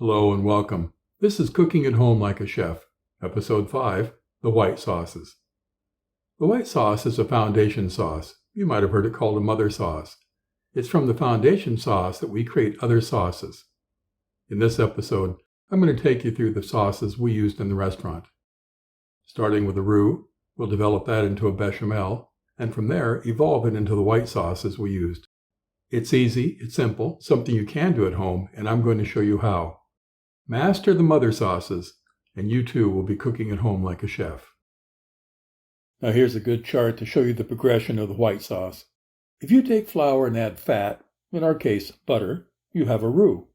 Hello and welcome. This is Cooking at Home Like a Chef, Episode 5, The White Sauces. The white sauce is a foundation sauce. You might have heard it called a mother sauce. It's from the foundation sauce that we create other sauces. In this episode, I'm going to take you through the sauces we used in the restaurant. Starting with the roux, we'll develop that into a bechamel, and from there, evolve it into the white sauces we used. It's easy, it's simple, something you can do at home, and I'm going to show you how. Master the mother sauces, and you too will be cooking at home like a chef. Now here's a good chart to show you the progression of the white sauce. If you take flour and add fat, in our case butter, you have a roux.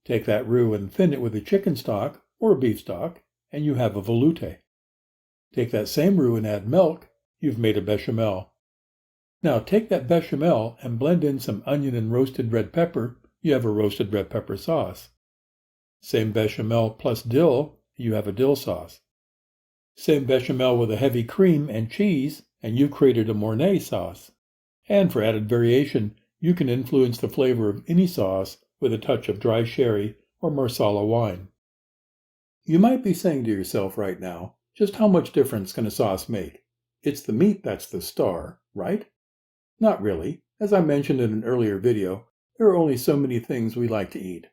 Take that roux and thin it with a chicken stock or a beef stock, and you have a veloute. Take that same roux and add milk, you've made a bechamel. Now take that bechamel and blend in some onion and roasted red pepper, you have a roasted red pepper sauce. Same bechamel plus dill, you have a dill sauce. Same bechamel with a heavy cream and cheese, and you've created a Mornay sauce. And for added variation, you can influence the flavor of any sauce with a touch of dry sherry or Marsala wine. You might be saying to yourself right now, just how much difference can a sauce make? It's the meat that's the star, right? Not really. As I mentioned in an earlier video, there are only so many things we like to eat.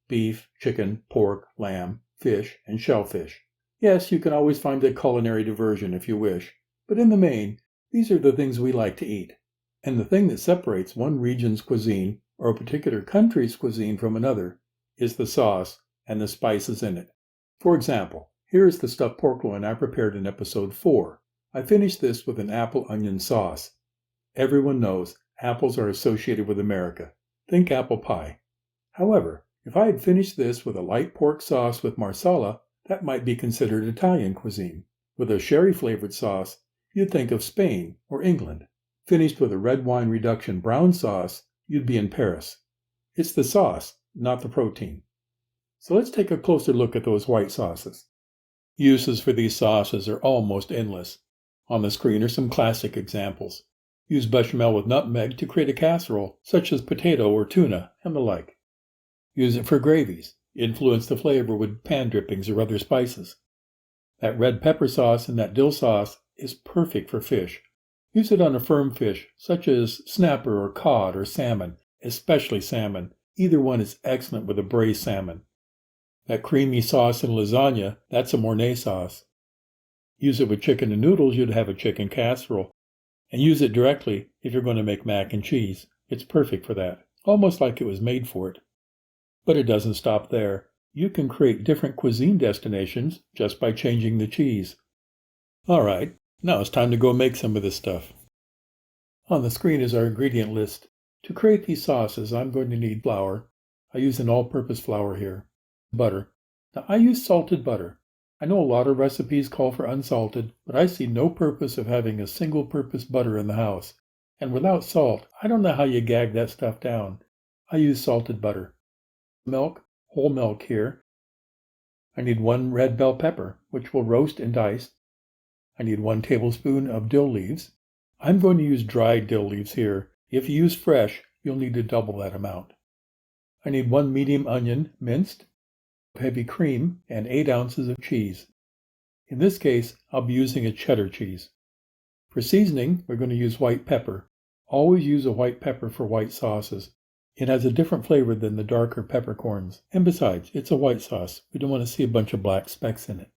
Beef, chicken, pork, lamb, fish, and shellfish. Yes, you can always find a culinary diversion if you wish, but in the main, these are the things we like to eat. And the thing that separates one region's cuisine or a particular country's cuisine from another is the sauce and the spices in it. For example, here is the stuffed pork loin I prepared in episode 4. I finished this with an apple onion sauce. Everyone knows apples are associated with America. Think apple pie. However, if I had finished this with a light pork sauce with Marsala, that might be considered Italian cuisine. With a sherry-flavored sauce, you'd think of Spain or England. Finished with a red wine reduction brown sauce, you'd be in Paris. It's the sauce, not the protein. So let's take a closer look at those white sauces. Uses for these sauces are almost endless. On the screen are some classic examples. Use bechamel with nutmeg to create a casserole, such as potato or tuna, and the like. Use it for gravies. Influence the flavor with pan drippings or other spices. That red pepper sauce and that dill sauce is perfect for fish. Use it on a firm fish, such as snapper or cod or salmon, especially salmon. Either one is excellent with a braised salmon. That creamy sauce in lasagna, that's a Mornay sauce. Use it with chicken and noodles, you'd have a chicken casserole. And use it directly if you're going to make mac and cheese. It's perfect for that, almost like it was made for it. But it doesn't stop there. You can create different cuisine destinations just by changing the cheese. Alright, now it's time to go make some of this stuff. On the screen is our ingredient list. To create these sauces, I'm going to need flour. I use an all-purpose flour here. Butter. Now I use salted butter. I know a lot of recipes call for unsalted, but I see no purpose of having a single-purpose butter in the house. And without salt, I don't know how you gag that stuff down. I use salted butter. Milk, whole milk here. I need 1 red bell pepper, which will roast and dice. I need 1 tablespoon of dill leaves. I'm going to use dried dill leaves here. If you use fresh, you'll need to double that amount. I need 1 medium onion, minced, heavy cream, and 8 ounces of cheese. In this case, I'll be using a cheddar cheese. For seasoning, we're going to use white pepper. Always use a white pepper for white sauces. It has a different flavor than the darker peppercorns, and besides, it's a white sauce. We don't want to see a bunch of black specks in it.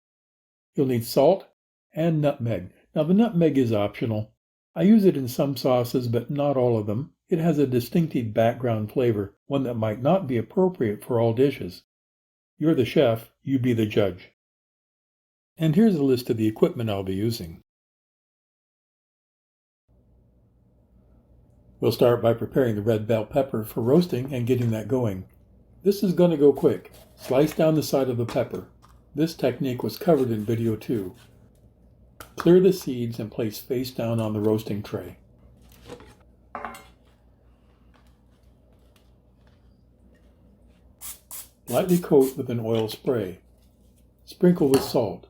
You'll need salt and nutmeg. Now the nutmeg is optional. I use it in some sauces, but not all of them. It has a distinctive background flavor, one that might not be appropriate for all dishes. You're the chef, you be the judge. And here's a list of the equipment I'll be using. We'll start by preparing the red bell pepper for roasting and getting that going. This is going to go quick. Slice down the side of the pepper. This technique was covered in video 2. Clear the seeds and place face down on the roasting tray. Lightly coat with an oil spray. Sprinkle with salt.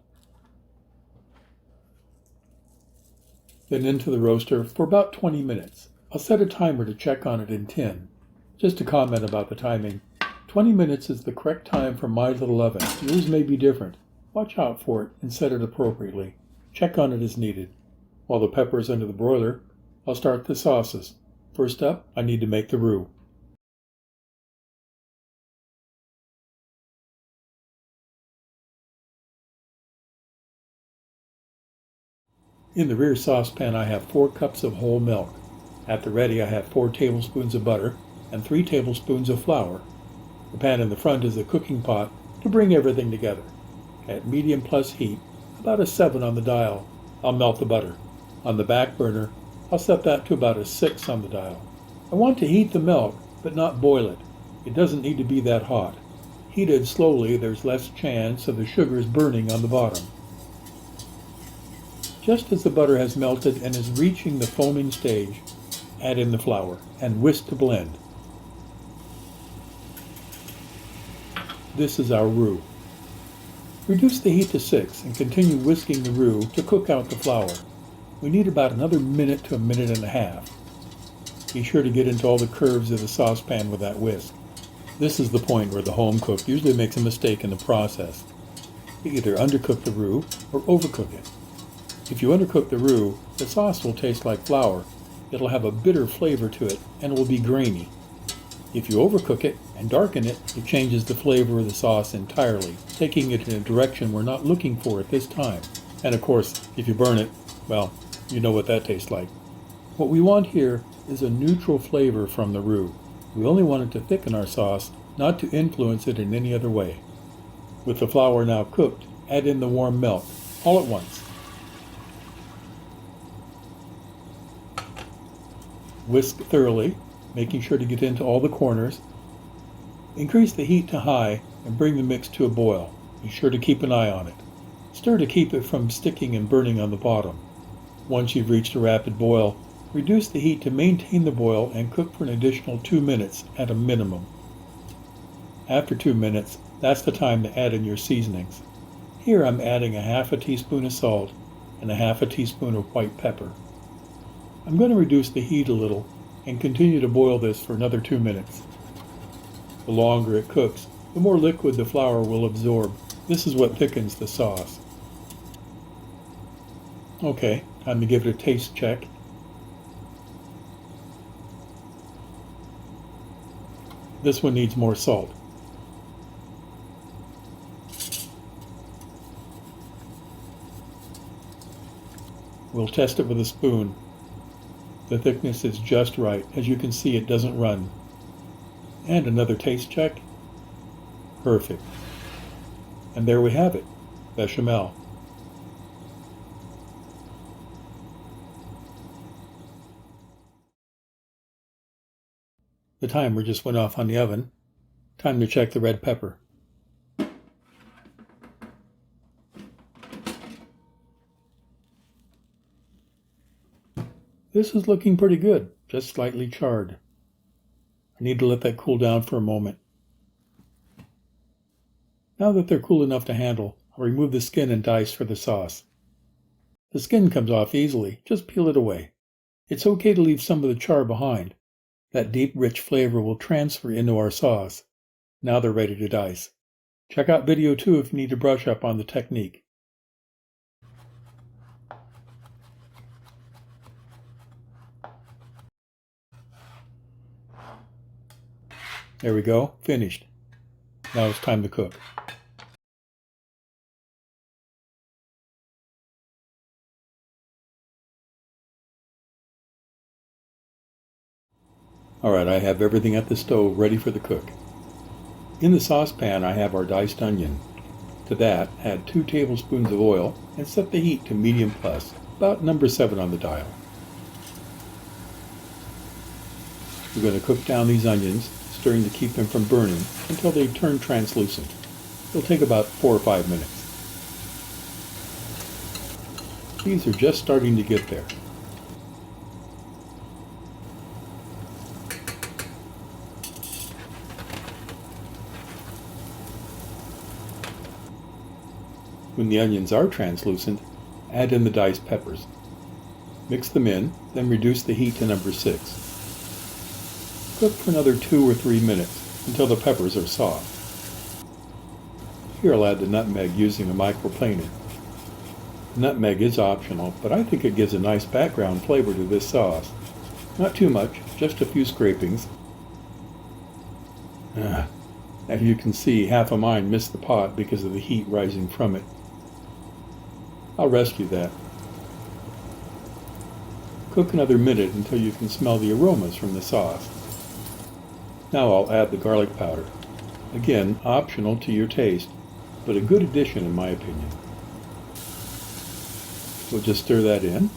Then into the roaster for about 20 minutes. I'll set a timer to check on it in 10. Just a comment about the timing. 20 minutes is the correct time for my little oven. Yours may be different. Watch out for it and set it appropriately. Check on it as needed. While the pepper is under the broiler, I'll start the sauces. First up, I need to make the roux. In the rear saucepan, I have 4 cups of whole milk. At the ready, I have 4 tablespoons of butter and 3 tablespoons of flour. The pan in the front is the cooking pot to bring everything together. At medium plus heat, about a 7 on the dial, I'll melt the butter. On the back burner, I'll set that to about a 6 on the dial. I want to heat the milk, but not boil it. It doesn't need to be that hot. Heated slowly, there's less chance of the sugars burning on the bottom. Just as the butter has melted and is reaching the foaming stage, add in the flour and whisk to blend. This is our roux. Reduce the heat to 6 and continue whisking the roux to cook out the flour. We need about another minute to a minute and a half. Be sure to get into all the curves of the saucepan with that whisk. This is the point where the home cook usually makes a mistake in the process. You either undercook the roux or overcook it. If you undercook the roux, the sauce will taste like flour. It'll have a bitter flavor to it and it will be grainy. If you overcook it and darken it, it changes the flavor of the sauce entirely, taking it in a direction we're not looking for at this time. And of course, if you burn it, well, you know what that tastes like. What we want here is a neutral flavor from the roux. We only want it to thicken our sauce, not to influence it in any other way. With the flour now cooked, add in the warm milk, all at once. Whisk thoroughly, making sure to get into all the corners. Increase the heat to high and bring the mix to a boil. Be sure to keep an eye on it. Stir to keep it from sticking and burning on the bottom. Once you've reached a rapid boil, reduce the heat to maintain the boil and cook for an additional 2 minutes at a minimum. After 2 minutes, that's the time to add in your seasonings. Here I'm adding a half a teaspoon of salt and a half a teaspoon of white pepper. I'm going to reduce the heat a little and continue to boil this for another 2 minutes. The longer it cooks, the more liquid the flour will absorb. This is what thickens the sauce. Okay, time to give it a taste check. This one needs more salt. We'll test it with a spoon. The thickness is just right. As you can see, it doesn't run. And another taste check. Perfect. And there we have it, bechamel. The timer just went off on the oven. Time to check the red pepper. This is looking pretty good, just slightly charred. I need to let that cool down for a moment. Now that they're cool enough to handle, I'll remove the skin and dice for the sauce. The skin comes off easily, just peel it away. It's okay to leave some of the char behind. That deep, rich flavor will transfer into our sauce. Now they're ready to dice. Check out video 2 if you need to brush up on the technique. There we go, finished. Now it's time to cook. Alright, I have everything at the stove ready for the cook. In the saucepan I have our diced onion. To that, add 2 tablespoons of oil and set the heat to medium plus, about number 7 on the dial. We're going to cook down these onions, stirring to keep them from burning until they turn translucent. It'll take about 4 or 5 minutes. These are just starting to get there. When the onions are translucent, add in the diced peppers. Mix them in, then reduce the heat to number 6. Cook for another 2 or 3 minutes. until the peppers are soft. Here I'll add the nutmeg using a microplaner. Nutmeg is optional, but I think it gives a nice background flavor to this sauce. Not too much, just a few scrapings. As you can see, half of mine missed the pot because of the heat rising from it. I'll rescue that. Cook another minute until you can smell the aromas from the sauce. Now I'll add the garlic powder. Again, optional to your taste, but a good addition in my opinion. We'll just stir that in.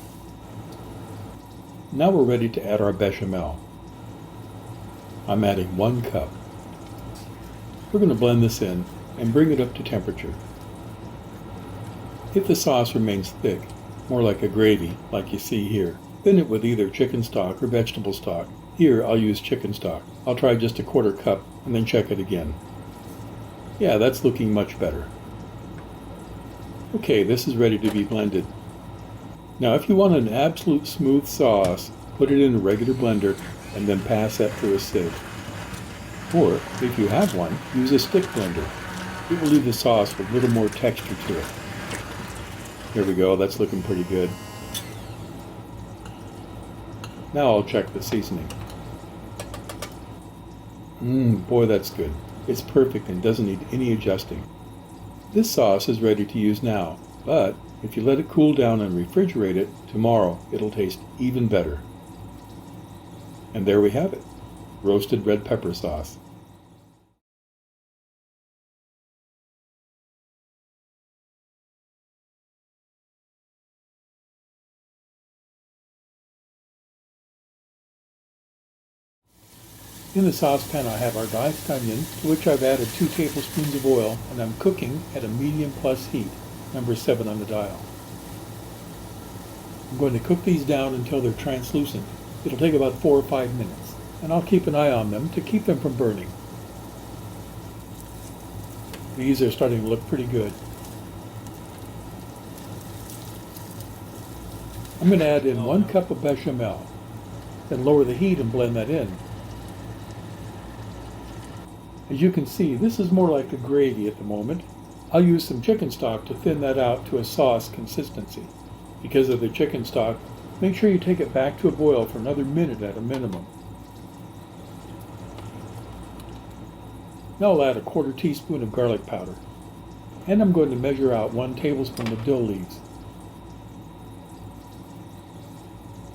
Now we're ready to add our bechamel. I'm adding 1 cup. We're going to blend this in and bring it up to temperature. If the sauce remains thick, more like a gravy, like you see here, thin it with either chicken stock or vegetable stock. Here I'll use chicken stock. I'll try just a 1/4 cup and then check it again. Yeah, that's looking much better. Okay, this is ready to be blended. Now if you want an absolute smooth sauce, put it in a regular blender and then pass that through a sieve. Or, if you have one, use a stick blender. It will leave the sauce with a little more texture to it. Here we go, that's looking pretty good. Now I'll check the seasoning. Boy, that's good. It's perfect and doesn't need any adjusting. This sauce is ready to use now, but if you let it cool down and refrigerate it, tomorrow it'll taste even better. And there we have it, roasted red pepper sauce. In the saucepan I have our diced onion, to which I've added 2 tablespoons of oil, and I'm cooking at a medium plus heat, number 7 on the dial. I'm going to cook these down until they're translucent. It'll take about 4 or 5 minutes, and I'll keep an eye on them to keep them from burning. These are starting to look pretty good. I'm going to add in 1 cup of bechamel, then lower the heat and blend that in. As you can see, this is more like a gravy at the moment. I'll use some chicken stock to thin that out to a sauce consistency. Because of the chicken stock, make sure you take it back to a boil for another minute at a minimum. Now I'll add a 1/4 teaspoon of garlic powder. And I'm going to measure out 1 tablespoon of dill leaves.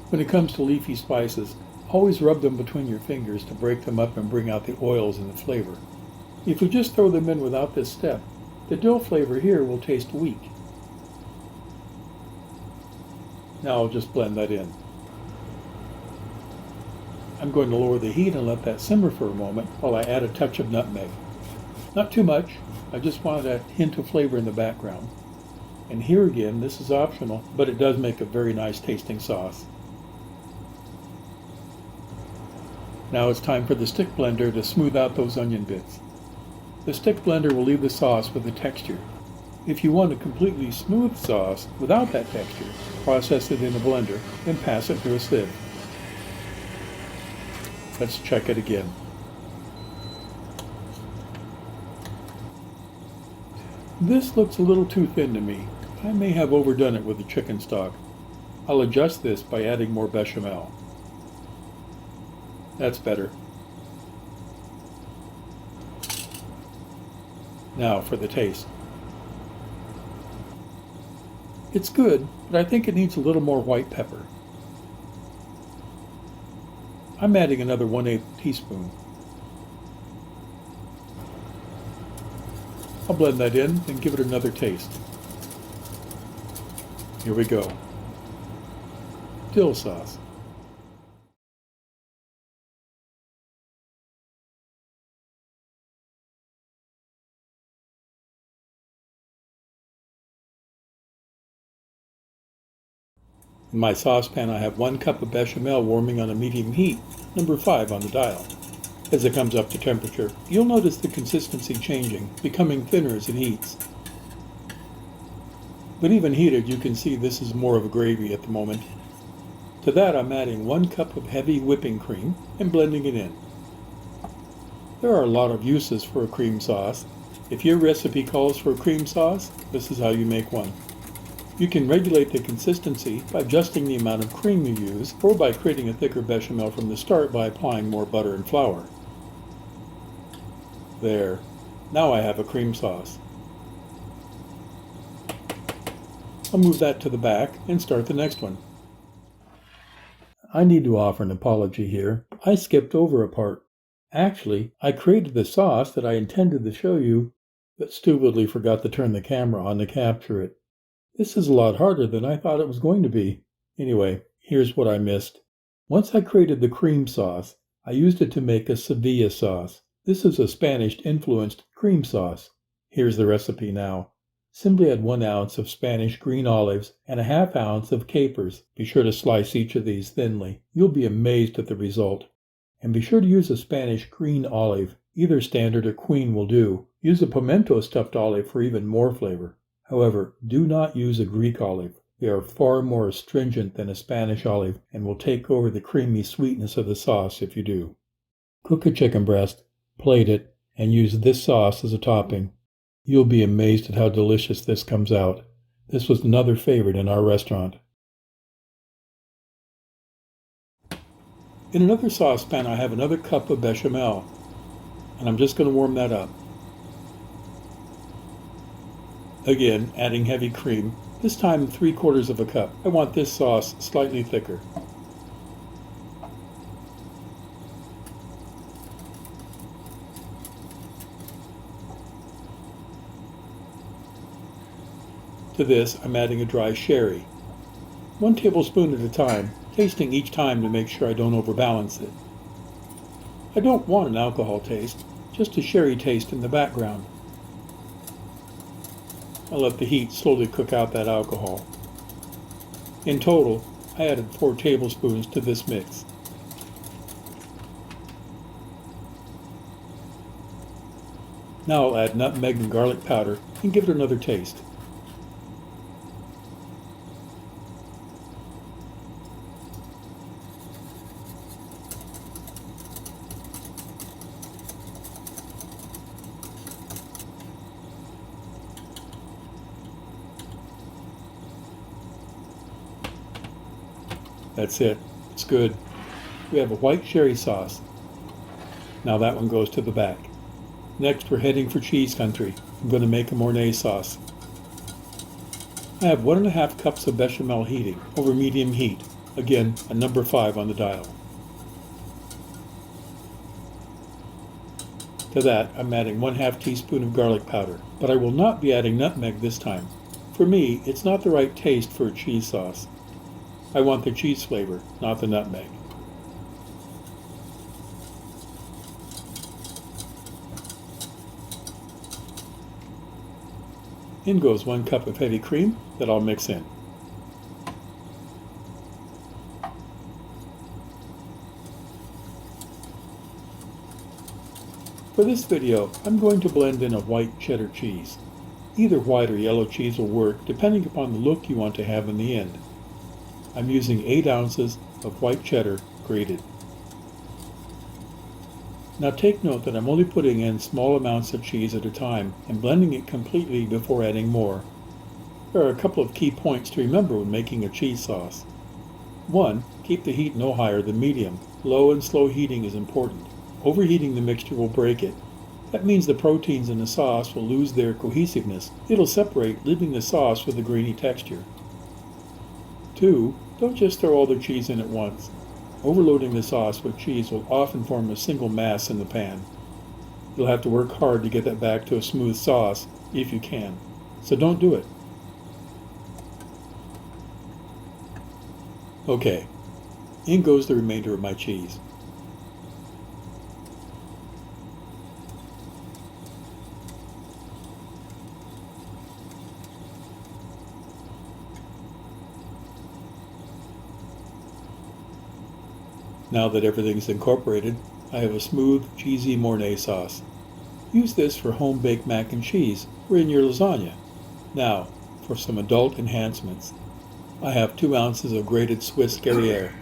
When it comes to leafy spices, always rub them between your fingers to break them up and bring out the oils and the flavor. If you just throw them in without this step, the dill flavor here will taste weak. Now I'll just blend that in. I'm going to lower the heat and let that simmer for a moment while I add a touch of nutmeg. Not too much, I just wanted a hint of flavor in the background. And here again, this is optional, but it does make a very nice tasting sauce. Now it's time for the stick blender to smooth out those onion bits. The stick blender will leave the sauce with a texture. If you want a completely smooth sauce without that texture, process it in a blender and pass it through a sieve. Let's check it again. This looks a little too thin to me. I may have overdone it with the chicken stock. I'll adjust this by adding more bechamel. That's better. Now for the taste. It's good, but I think it needs a little more white pepper. I'm adding another 1/8 teaspoon. I'll blend that in and give it another taste. Here we go. Dill sauce. In my saucepan I have 1 cup of bechamel warming on a medium heat, number 5 on the dial. As it comes up to temperature, you'll notice the consistency changing, becoming thinner as it heats. But even heated, you can see this is more of a gravy at the moment. To that I'm adding 1 cup of heavy whipping cream and blending it in. There are a lot of uses for a cream sauce. If your recipe calls for a cream sauce, this is how you make one. You can regulate the consistency by adjusting the amount of cream you use, or by creating a thicker bechamel from the start by applying more butter and flour. There. Now I have a cream sauce. I'll move that to the back and start the next one. I need to offer an apology here. I skipped over a part. Actually, I created the sauce that I intended to show you, but stupidly forgot to turn the camera on to capture it. This is a lot harder than I thought it was going to be. Anyway, here's what I missed. Once I created the cream sauce, I used it to make a Sevilla sauce. This is a Spanish-influenced cream sauce. Here's the recipe now. Simply add 1 ounce of Spanish green olives and a ½ ounce of capers. Be sure to slice each of these thinly. You'll be amazed at the result. And be sure to use a Spanish green olive. Either standard or queen will do. Use a pimento stuffed olive for even more flavor. However, do not use a Greek olive. They are far more astringent than a Spanish olive and will take over the creamy sweetness of the sauce if you do. Cook a chicken breast, plate it, and use this sauce as a topping. You'll be amazed at how delicious this comes out. This was another favorite in our restaurant. In another saucepan, I have another cup of bechamel, and I'm just going to warm that up. Again, adding heavy cream, this time 3/4 of a cup. I want this sauce slightly thicker. To this, I'm adding a dry sherry. 1 tablespoon at a time, tasting each time to make sure I don't overbalance it. I don't want an alcohol taste, just a sherry taste in the background. I'll let the heat slowly cook out that alcohol. In total, I added 4 tablespoons to this mix. Now I'll add nutmeg and garlic powder and give it another taste. That's it. It's good. We have a white sherry sauce. Now that one goes to the back. Next, we're heading for cheese country. I'm going to make a Mornay sauce. I have 1½ cups of bechamel heating over medium heat. Again, a number 5 on the dial. To that, I'm adding 1/2 teaspoon of garlic powder, but I will not be adding nutmeg this time. For me, it's not the right taste for a cheese sauce. I want the cheese flavor, not the nutmeg. In goes 1 cup of heavy cream that I'll mix in. For this video, I'm going to blend in a white cheddar cheese. Either white or yellow cheese will work depending upon the look you want to have in the end. I'm using 8 ounces of white cheddar grated. Now take note that I'm only putting in small amounts of cheese at a time and blending it completely before adding more. There are a couple of key points to remember when making a cheese sauce. 1. Keep the heat no higher than medium. Low and slow heating is important. Overheating the mixture will break it. That means the proteins in the sauce will lose their cohesiveness. It'll separate, leaving the sauce with a grainy texture. 2. Don't just throw all the cheese in at once. Overloading the sauce with cheese will often form a single mass in the pan. You'll have to work hard to get that back to a smooth sauce, if you can. So don't do it. Okay, in goes the remainder of my cheese. Now that everything's incorporated, I have a smooth, cheesy Mornay sauce. Use this for home-baked mac and cheese or in your lasagna. Now, for some adult enhancements. I have 2 ounces of grated Swiss Gruyere.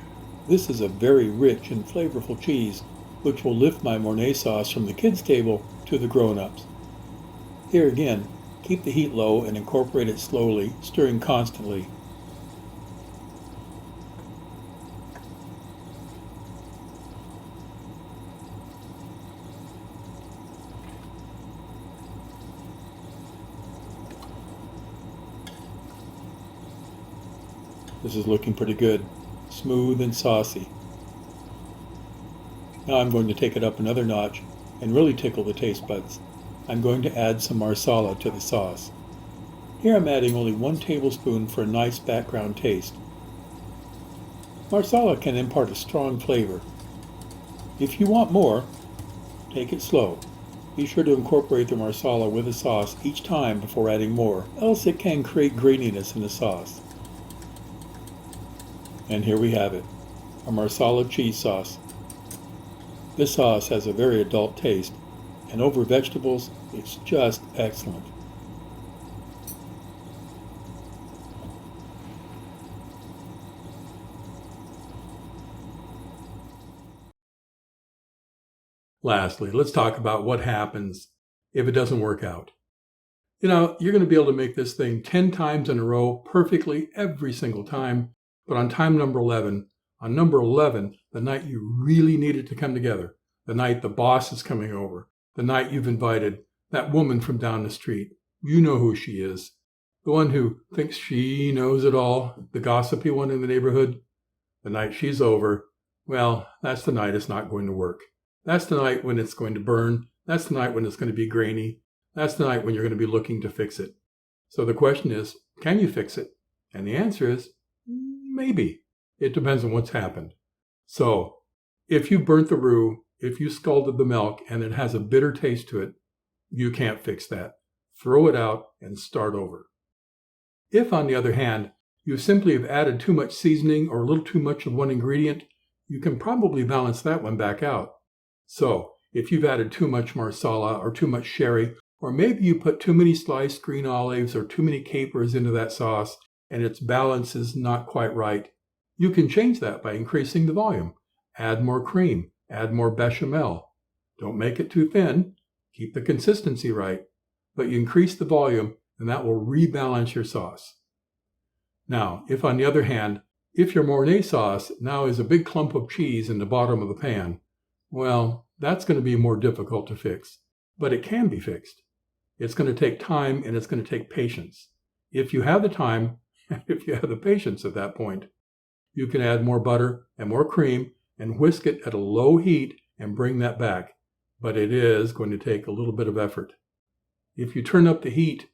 This is a very rich and flavorful cheese. which will lift my Mornay sauce from the kids' table to the grown-ups. Here again, keep the heat low and incorporate it slowly, stirring constantly. This is looking pretty good, smooth and saucy. Now I'm going to take it up another notch and really tickle the taste buds. I'm going to add some marsala to the sauce. Here I'm adding only 1 tablespoon for a nice background taste. Marsala can impart a strong flavor. If you want more, take it slow. Be sure to incorporate the marsala with the sauce each time before adding more, else it can create graininess in the sauce. And here we have it, a marsala cheese sauce. This sauce has a very adult taste, and over vegetables, it's just excellent. Lastly, let's talk about what happens if it doesn't work out. You're going to be able to make this thing 10 times in a row perfectly every single time, but on number 11, the night you really need it to come together, the night the boss is coming over, the night you've invited that woman from down the street, you know who she is, the one who thinks she knows it all, the gossipy one in the neighborhood, the night she's over, well, that's the night it's not going to work. That's the night when it's going to burn. That's the night when it's going to be grainy. That's the night when you're going to be looking to fix it. So the question is, can you fix it? And the answer is, maybe. It depends on what's happened. So if you burnt the roux, if you scalded the milk and it has a bitter taste to it, you can't fix that. Throw it out and start over. If, on the other hand, you simply have added too much seasoning or a little too much of one ingredient, you can probably balance that one back out. So if you've added too much marsala or too much sherry, or maybe you put too many sliced green olives or too many capers into that sauce and its balance is not quite right, you can change that by increasing the volume. Add more cream, add more bechamel. Don't make it too thin, keep the consistency right, but you increase the volume and that will rebalance your sauce. Now, if on the other hand, if your Mornay sauce now is a big clump of cheese in the bottom of the pan, well, that's going to be more difficult to fix, but it can be fixed. It's going to take time and it's going to take patience. If you have the time, if you have the patience at that point, you can add more butter and more cream and whisk it at a low heat and bring that back. But it is going to take a little bit of effort. If you turn up the heat,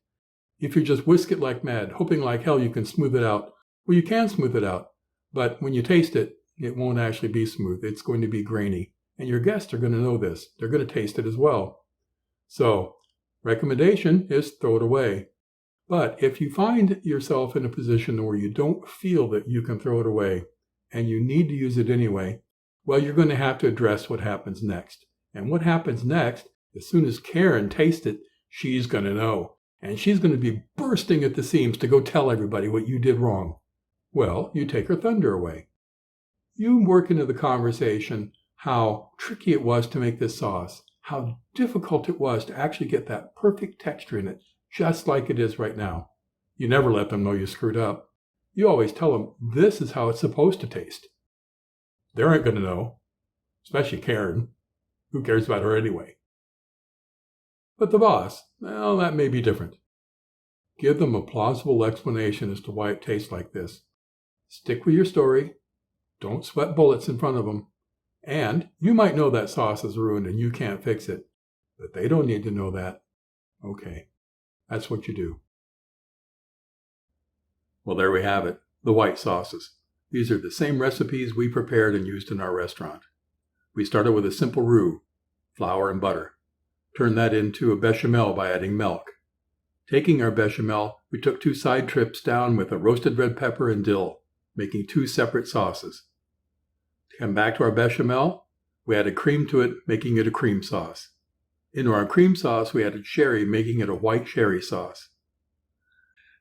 if you just whisk it like mad, hoping like hell you can smooth it out, well, you can smooth it out. But when you taste it, it won't actually be smooth. It's going to be grainy. And your guests are going to know this. They're going to taste it as well. So, recommendation is throw it away. But if you find yourself in a position where you don't feel that you can throw it away and you need to use it anyway, well, you're going to have to address what happens next. And what happens next, as soon as Karen tastes it, she's going to know. And she's going to be bursting at the seams to go tell everybody what you did wrong. Well, you take her thunder away. You work into the conversation how tricky it was to make this sauce, how difficult it was to actually get that perfect texture in it, just like it is right now. You never let them know you screwed up. You always tell them, this is how it's supposed to taste. They aren't going to know, especially Karen. Who cares about her anyway? But the boss, well, that may be different. Give them a plausible explanation as to why it tastes like this. Stick with your story. Don't sweat bullets in front of them. And you might know that sauce is ruined and you can't fix it, but they don't need to know that. Okay, that's what you do. Well, there we have it, the white sauces. These are the same recipes we prepared and used in our restaurant. We started with a simple roux, flour and butter. Turned that into a bechamel by adding milk. Taking our bechamel, we took 2 side trips down with a roasted red pepper and dill, making 2 separate sauces. To come back to our bechamel, we added cream to it, making it a cream sauce. Into our cream sauce, we added sherry, making it a white sherry sauce.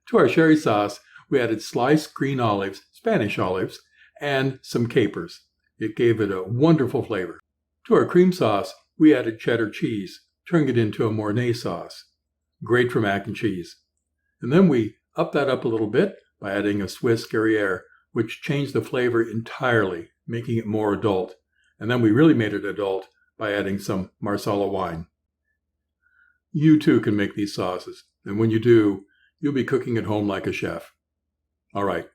To our sherry sauce, we added sliced green olives, Spanish olives, and some capers. It gave it a wonderful flavor. To our cream sauce, we added cheddar cheese, turning it into a Mornay sauce. Great for mac and cheese. And then we upped that up a little bit by adding a Swiss Gruyere, which changed the flavor entirely, making it more adult. And then we really made it adult by adding some Marsala wine. You too can make these sauces, and when you do, you'll be cooking at home like a chef. All right,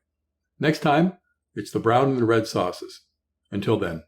next time, it's the brown and the red sauces. Until then.